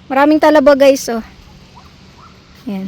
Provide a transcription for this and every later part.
Maraming talaba guys, oh. Yan.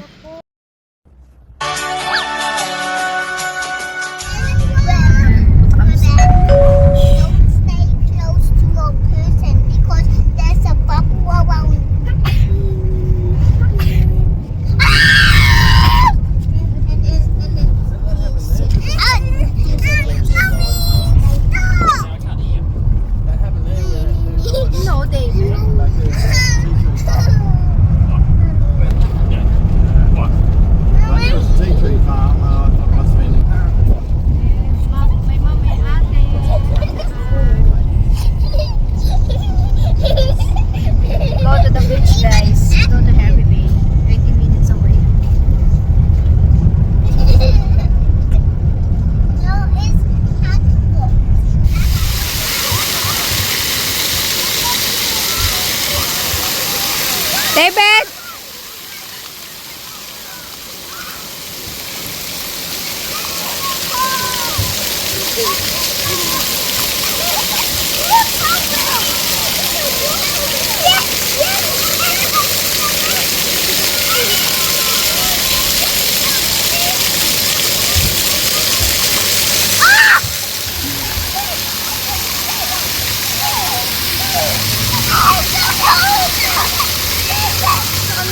David!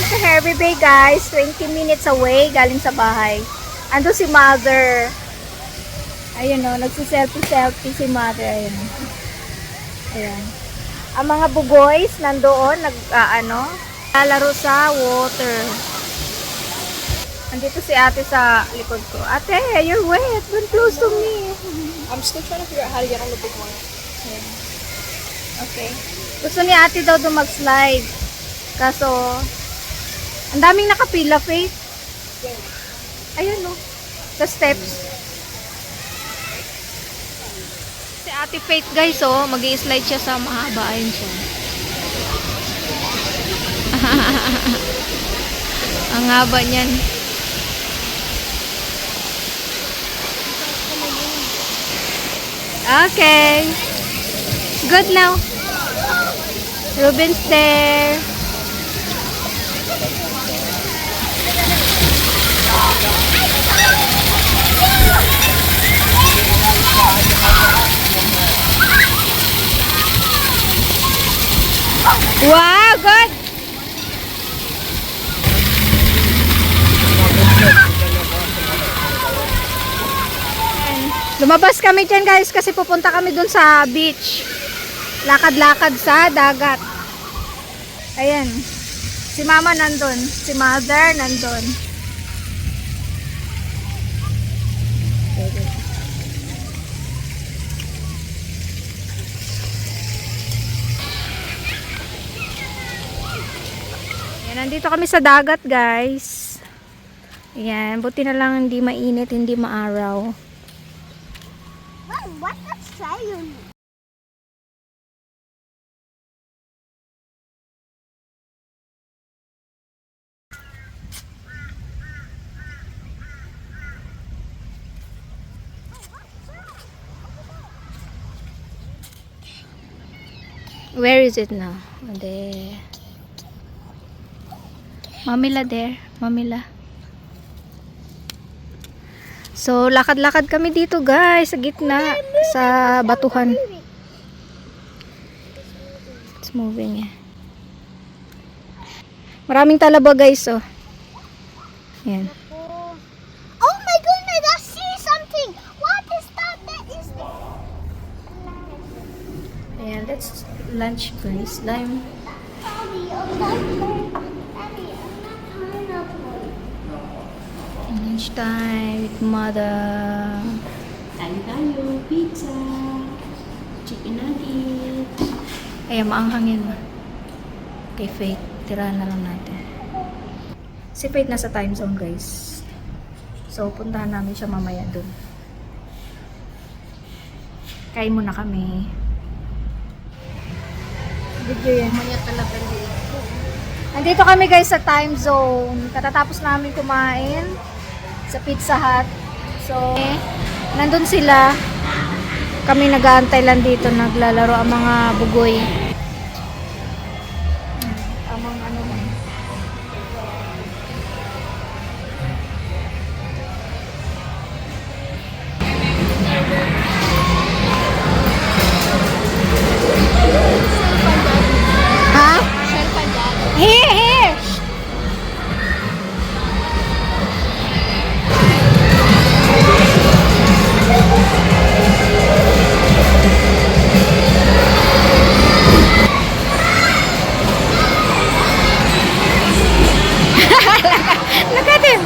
Sa Hervey Bay guys, 20 minutes away galing sa bahay. Ando si mother. Ayun o, nagsiselfie-selfie si mother. Ayun. Ayan. Ang mga bugoys nandoon, lalaro sa water. Andito si ate sa likod ko. Ate, you're wet. Don't close to me. I'm still trying to figure out how to get on the big one. Ayan. Okay. Gusto ni ate daw mag-slide. Kaso, ang daming nakapila, Faith. Ayun, no. The steps. Si Ate Faith, guys, oh. Mag-i-slide siya sa mahaba. Ayun siya. Ang haba niyan. Okay. Good now. Ruben's there. Wow, good. Lumabas kami dyan guys kasi pupunta kami dun sa beach. Lakad-lakad sa dagat. Ayan. Si mama nandun. Si mother nandun. Ayan, nandito kami sa dagat guys. Ayan, buti na lang hindi mainit, hindi maaraw. Mom, what's that saying? Where is it now? There. Mamila there. Mamila. So, lakad-lakad kami dito guys. Sa gitna. Sa batuhan. It's moving eh. Maraming talaba guys oh. Yan. Oh my goodness, I see something. What is that? That is Ayan, that's lunch guys. Lime. Daddy, I'm not Lunch time with mother. Kain tayo, pizza, chicken nuggets. Ayan, maanghangin. Kay Faith, tirahan na lang natin. Si Faith nasa time zone guys. So, puntahan namin siya mamaya dun. Kain muna kami. Video yan. Maya talaga din. Andito kami guys sa time zone. Katatapos namin kumain sa Pizza Hut. So, nandun sila. Kami nag-aantay lang dito. Naglalaro ang mga bugoy. tamang ano mo. Ha? Here, here. Look at him.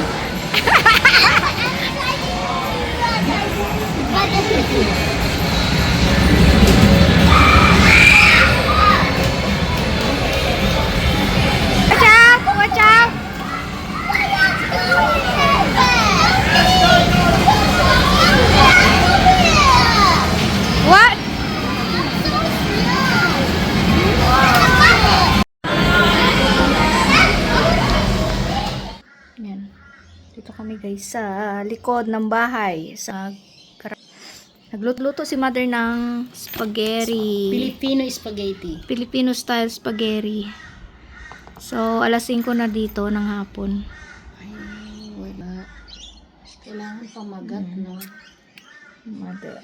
Watch out! Watch out! What? Yan. Dito kami guys sa likod ng bahay. Nagluto si mother ng spaghetti. Filipino spaghetti. Filipino style spaghetti. So, alas 5 na dito ng hapon. Ay, wala. Kailangan pamagat, no? Mother.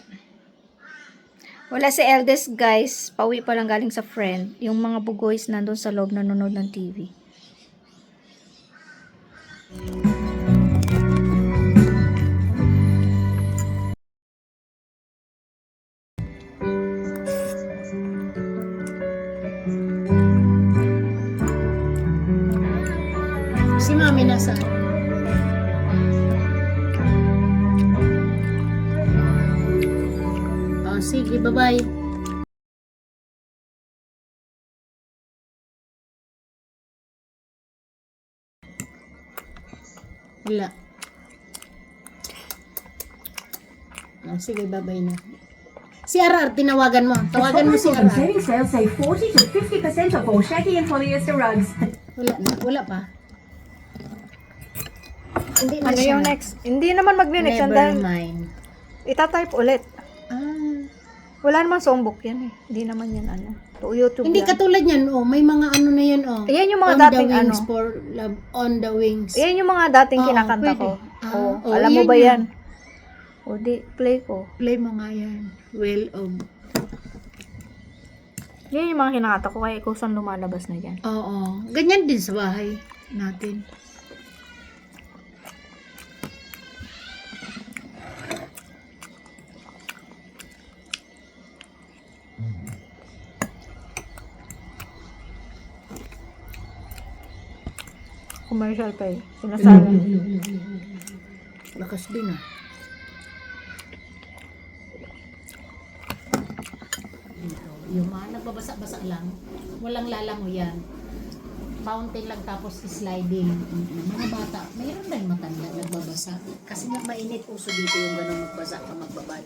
Wala si eldest guys. Pauwi pa lang galing sa friend. Yung mga bugoys nandun sa loob nanonood ng TV. Si mami nasa. Oh, sige, bye-bye. Wala. Oh, sige, bye-bye na. Si RR, tinawagan mo. Tawagan mo si RR. Saving sales save 40 to 50% off all shaggy and polyester rugs. Wala na. Wala pa. Hindi na Ano siya. yung next? Hindi naman mag-next. Never mind. Itatype ulit. Ah. Wala namang songbook yan eh. Hindi naman yan ano. To YouTube Hindi yan. katulad yan, oh. May mga ano na yan, oh. Ayan yung mga On dating the wings ano. for love. On the wings. Yan yung mga dating Oo, kinakanta pwede. ko. Ah, Oo. oo, Alam mo yan ba yan. yan? O di, play ko. Play mo nga yan. Well, Yan yung mga kinakanta ko. Kaya ikusan lumalabas na yan. oo. Ganyan din sa bahay natin. Commercial pa eh. Sinasabi. Lakas din, ah. Dito. Yung mga nagbabasa-basa lang. Walang lalango yan. Fountain lang tapos sliding. Mga bata, mayroon din matanda nagbabasa. Kasi nga mainit uso dito yung gano'ng magbasa ka magbabay.